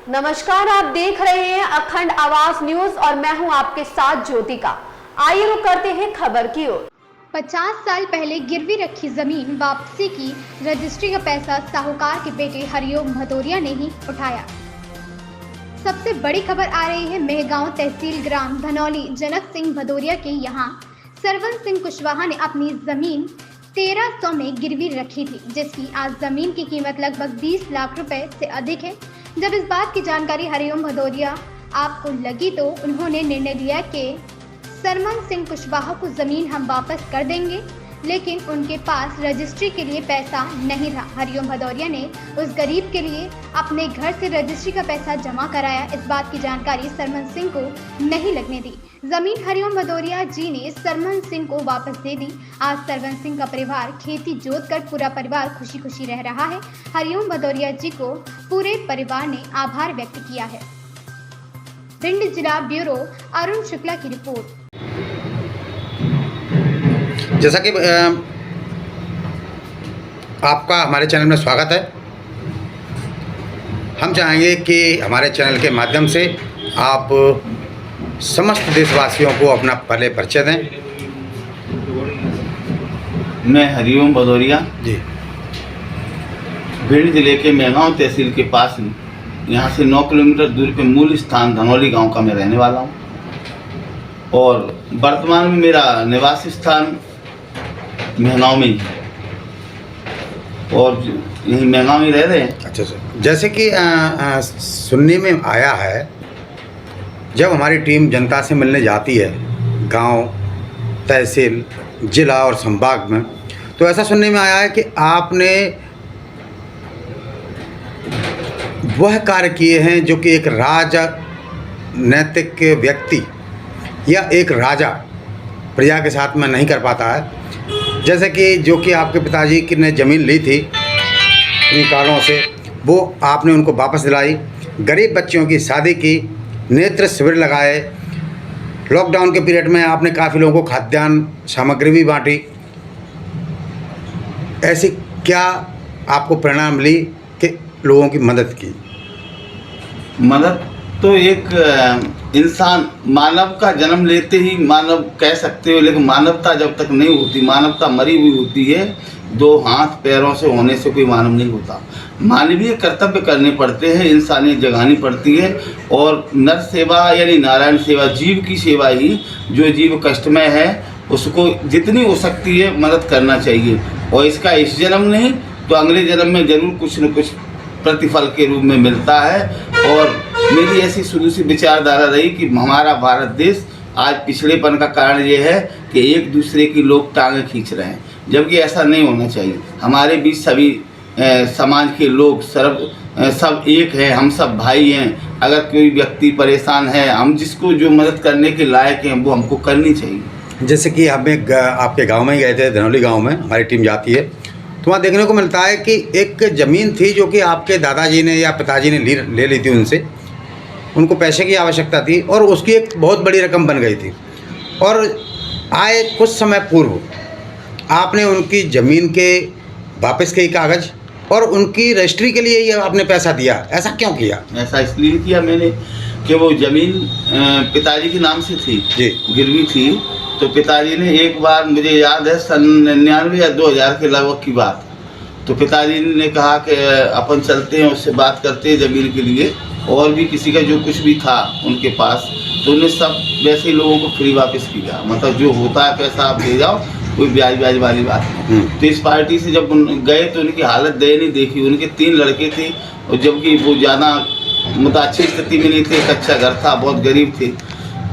नमस्कार, आप देख रहे हैं अखंड आवाज न्यूज और मैं हूं आपके साथ ज्योतिका। आइए रुक करते हैं खबर की ओर। 50 साल पहले गिरवी रखी जमीन वापसी की रजिस्ट्री का पैसा साहूकार के बेटे हरिओम भदौरिया ने ही उठाया। सबसे बड़ी खबर आ रही है मेहगांव तहसील ग्राम धनौली जनक सिंह भदौरिया के यहाँ सरवन सिंह कुशवाहा ने अपनी जमीन 1300 में गिरवी रखी थी, जिसकी आज जमीन की कीमत लगभग 20 लाख रुपए से अधिक है। जब इस बात की जानकारी हरिओम भदौरिया आपको लगी तो उन्होंने निर्णय लिया कि सरवन सिंह कुशवाहा को जमीन हम वापस कर देंगे, लेकिन उनके पास रजिस्ट्री के लिए पैसा नहीं था। हरिओम भदौरिया ने उस गरीब के लिए अपने घर से रजिस्ट्री का पैसा जमा कराया। इस बात की जानकारी सरवन सिंह को नहीं लगने दी। जमीन हरिओम भदौरिया जी ने सरवन सिंह को वापस दे दी। आज सरवन सिंह का परिवार खेती जोत कर पूरा परिवार खुशी खुशी रह रहा है। हरिओम भदौरिया जी को पूरे परिवार ने आभार व्यक्त किया है। भिंड जिला ब्यूरो अरुण शुक्ला की रिपोर्ट। जैसा कि आपका हमारे चैनल में स्वागत है। हम चाहेंगे कि हमारे चैनल के माध्यम से आप समस्त देशवासियों को अपना पहले परिचय दें। मैं हरिओम भदौरिया जी, भिंड जिले के मेहगांव तहसील के पास यहाँ से 9 किलोमीटर दूर पे मूल स्थान धनौली गांव का मैं रहने वाला हूँ और वर्तमान में मेरा निवास स्थान मेहगांव में ही है और यहीं मेहगांव में रह रहे हैं। अच्छा सर, जैसे कि सुनने में आया है, जब हमारी टीम जनता से मिलने जाती है गांव, तहसील, जिला और संभाग में, तो ऐसा सुनने में आया है कि आपने वह कार्य किए हैं जो कि एक राजनैतिक व्यक्ति या एक राजा प्रजा के साथ में नहीं कर पाता है। जैसे कि जो कि आपके पिताजी की ने ज़मीन ली थी इन कारणों से, वो आपने उनको वापस दिलाई, गरीब बच्चियों की शादी की, नेत्र शिविर लगाए, लॉकडाउन के पीरियड में आपने काफ़ी लोगों को खाद्यान्न सामग्री भी बांटी। ऐसी क्या आपको प्रेरणा मिली कि लोगों की मदद की? मदद तो एक इंसान मानव का जन्म लेते ही मानव कह सकते हो, लेकिन मानवता जब तक नहीं होती, मानवता मरी हुई होती है। 2 हाथ पैरों से होने से कोई मानव नहीं होता। मानवीय कर्तव्य करने पड़ते हैं, इंसानियत जगानी पड़ती है और नर सेवा यानी नारायण सेवा, जीव की सेवा ही, जो जीव कष्टमय है उसको जितनी हो सकती है मदद करना चाहिए। और इसका इस जन्म नहीं तो अगले जन्म में ज़रूर कुछ न कुछ प्रतिफल के रूप में मिलता है। और मेरी ऐसी शुरू से विचारधारा रही कि हमारा भारत देश आज पिछड़ेपन का कारण ये है कि एक दूसरे की लोग टांगें खींच रहे हैं, जबकि ऐसा नहीं होना चाहिए। हमारे बीच सभी समाज के लोग सब एक हैं, हम सब भाई हैं। अगर कोई व्यक्ति परेशान है, हम जिसको जो मदद करने के लायक हैं वो हमको करनी चाहिए। जैसे कि हमें आपके गांव में ही गए थे, धनौली गांव में हमारी टीम जाती है, तो वहाँ देखने को मिलता है कि एक ज़मीन थी जो कि आपके दादाजी ने या पिताजी ने ले ली थी उनसे। उनको पैसे की आवश्यकता थी और उसकी एक बहुत बड़ी रकम बन गई थी। और आए कुछ समय पूर्व आपने उनकी ज़मीन के वापस के कागज़ और उनकी रजिस्ट्री के लिए ही आपने पैसा दिया। ऐसा क्यों किया? ऐसा इसलिए किया मैंने कि वो ज़मीन पिताजी के नाम से थी जी, गिरवी थी। तो पिताजी ने एक बार, मुझे याद है सन 99 या 2000 के लगभग की बात, तो पिताजी ने कहा कि अपन चलते हैं, उससे बात करते हैं ज़मीन के लिए। और भी किसी का जो कुछ भी था उनके पास, तो उन्हें सब वैसे ही लोगों को फ्री वापस किया। मतलब जो होता है पैसा आप दे जाओ, कोई ब्याज वाली बात नहीं। तो इस पार्टी से जब गए तो उनकी हालत दयनीय देखी। उनके 3 लड़के थे और जबकि वो ज़्यादा मतलब अच्छी स्थिति में नहीं थे, कच्चा घर था, बहुत गरीब थे।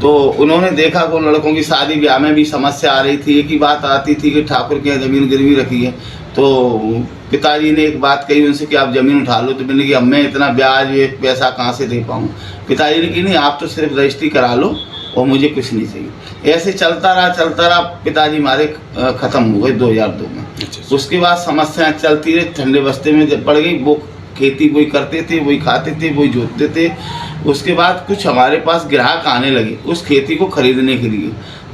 तो उन्होंने देखा कि उन लड़कों की शादी ब्याह में भी समस्या आ रही थी। एक ही बात आती थी कि ठाकुर के यहाँ ज़मीन गिरवी रखी है। तो पिताजी ने एक बात कही उनसे कि आप ज़मीन उठा लो। तो मैंने कहा मैं इतना ब्याज पैसा कहाँ से दे पाऊँ? पिताजी ने कहा नहीं, आप तो सिर्फ रजिस्ट्री करा लो और मुझे कुछ नहीं चाहिए। ऐसे चलता रहा। पिताजी हमारे ख़त्म हो गए 2002 में। उसके बाद समस्याएँ चलती रही, ठंडे बस्ते में जब पड़ गई। वो खेती वही करते थे, वही खाते थे, वही जोतते थे। उसके बाद कुछ हमारे पास ग्राहक आने लगे उस खेती को खरीदने के लिए।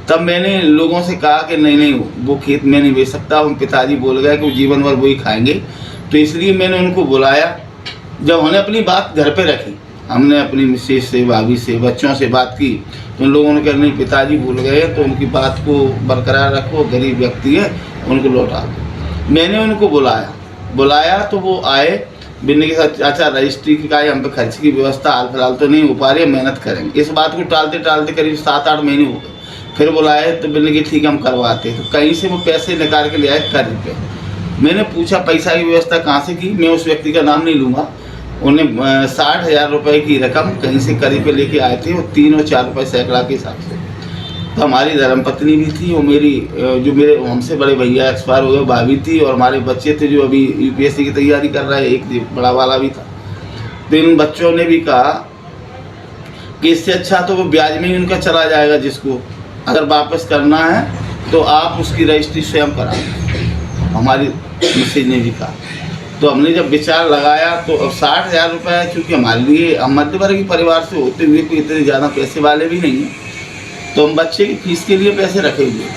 तब मैंने लोगों से कहा कि नहीं वो खेत मैं नहीं बेच सकता। उन पिताजी बोल गए कि वो जीवन भर वही खाएंगे। तो इसलिए मैंने उनको बुलाया। जब उन्होंने अपनी बात घर पे रखी हमने अपनी मिसेज से, भाभी से, बच्चों से बात की तो उन लोगों ने कहा नहीं पिताजी भूल गए तो उनकी बात को बरकरार रखो, गरीब व्यक्ति है उनको लौटा दो। मैंने उनको बुलाया तो वो आए, बिन्नी के साथ चाचा रजिस्ट्री की का हम पे खर्च की व्यवस्था हाल फिलहाल तो नहीं हो पा रही है, मेहनत करेंगे। इस बात को टालते टालते करीब 7-8 महीने हो गए। फिर बुलाए तो बिन्नी की ठीक हम करवाते, तो कहीं से वो पैसे निकाल के ले आए कर्ज पे। मैंने पूछा पैसा की व्यवस्था कहाँ से की, मैं उस व्यक्ति का नाम नहीं लूँगा। उन्हें 60,000 रुपये की रकम कहीं से कर्ज पे लेके आए थे, वो 3 और 4 रुपये सैकड़ा के हिसाब से। तो हमारी धर्मपत्नी भी थी और मेरी जो मेरे हमसे बड़े भैया एक्सपायर हो गए भाभी थी, और हमारे बच्चे थे जो अभी यूपीएससी की तैयारी कर रहे हैं, एक बड़ा वाला भी था। तो इन बच्चों ने भी कहा कि इससे अच्छा तो वो ब्याज में ही उनका चला जाएगा, जिसको अगर वापस करना है तो आप उसकी रजिस्ट्री स्वयं कराएं। हमारी मिसेज ने भी कहा। तो हमने जब विचार लगाया तो अब 60,000 रुपये, चूँकि हमारे लिए हम मध्यवर्गीय परिवार से होते हुए कोई इतने ज़्यादा पैसे वाले भी नहीं हैं, तो हम बच्चे की फीस के लिए पैसे रखे हुए।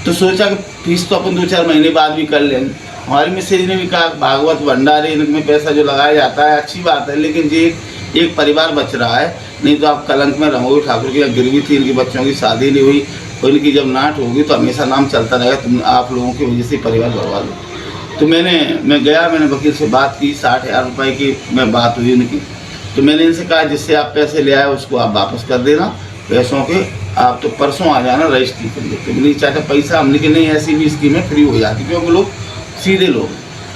तो सोचा कि फीस तो अपन 2-4 महीने बाद भी कर लेंगे। हमारी मिसेज ने भी कहा भागवत भंडारे इनमें पैसा जो लगाया जाता है अच्छी बात है, लेकिन ये एक परिवार बच रहा है, नहीं तो आप कलंक में रहोगे। ठाकुर की गिरवी थी, इनके बच्चों की शादी नहीं हुई, और इनकी जब नाट होगी तो हमेशा नाम चलता रहेगा, तुम आप लोगों की वजह से परिवार बर्बाद हो। तो मैं गया, मैंने वकील से बात की, 60,000 रुपये की मैं बात हुई उनकी। तो मैंने इनसे कहा जिससे आप पैसे ले आए उसको आप वापस कर देना, पैसों के आप तो परसों आ जाना रजिस्ट्री कर लेते। बोली चाचा पैसा हमने की नहीं, ऐसी भी स्कीमें फ्री हो जाती, क्योंकि लोग सीधे लोग।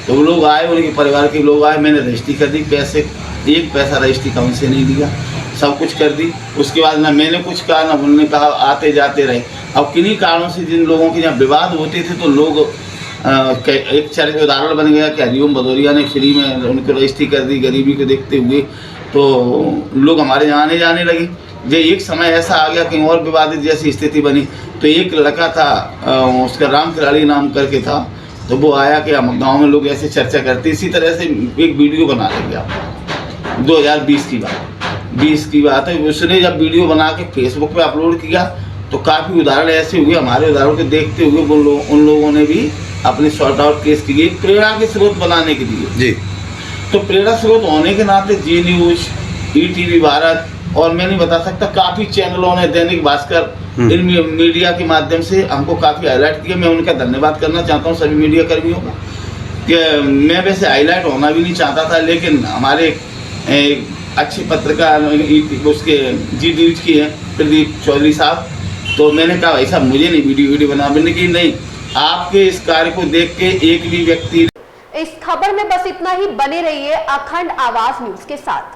तो वो लोग आए, उनके परिवार के लोग आए, मैंने रजिस्ट्री कर दी, पैसे एक पैसा रजिस्ट्री का उनसे नहीं लिया, सब कुछ कर दी। उसके बाद ना मैंने कुछ कहा ना उन्होंने कहा, आते जाते रहे। अब किन्हीं कारणों से जिन लोगों के यहाँ विवाद होते थे तो लोग एक चरित्र उदाहरण बन गया कि हरिओम भदौरिया ने फ्री में उनको रजिस्ट्री कर दी गरीबी को देखते हुए, तो लोग हमारे यहाँ आने जाने लगे। जो एक समय ऐसा आ गया कहीं और विवादित जैसी स्थिति बनी, तो एक लड़का था उसका राम खिलाड़ी नाम करके था, तो वो आया कि हम गाँव में लोग ऐसे चर्चा करते, इसी तरह से एक वीडियो बना लेंगे आप। 2020 की बात है। उसने जब वीडियो बना के फेसबुक पे अपलोड किया तो काफ़ी उदाहरण ऐसे हुए, हमारे उदाहरण को देखते हुए उन लोगों ने भी अपने सॉर्ट आउट केस की गई प्रेरणा के स्रोत बनाने के लिए जी। तो प्रेरणा स्रोत होने के नाते जी न्यूज, ईटीवी भारत और मैं नहीं बता सकता काफ़ी चैनलों ने, दैनिक भास्कर, इन मीडिया के माध्यम से हमको काफ़ी हाईलाइट किया। मैं उनका धन्यवाद करना चाहता हूँ सभी मीडिया कर्मियों को, कि मैं वैसे हाईलाइट होना भी नहीं चाहता था, लेकिन हमारे अच्छे पत्रकार उसके जी न्यूज की हैं प्रदीप चौधरी साहब, तो मैंने कहा भाई साहब मुझे नहीं वीडियो बना, मैंने कि नहीं, आपके इस कार्य को देख के एक भी व्यक्ति। इस खबर में बस इतना ही। बने रहिए अखंड आवाज न्यूज के साथ।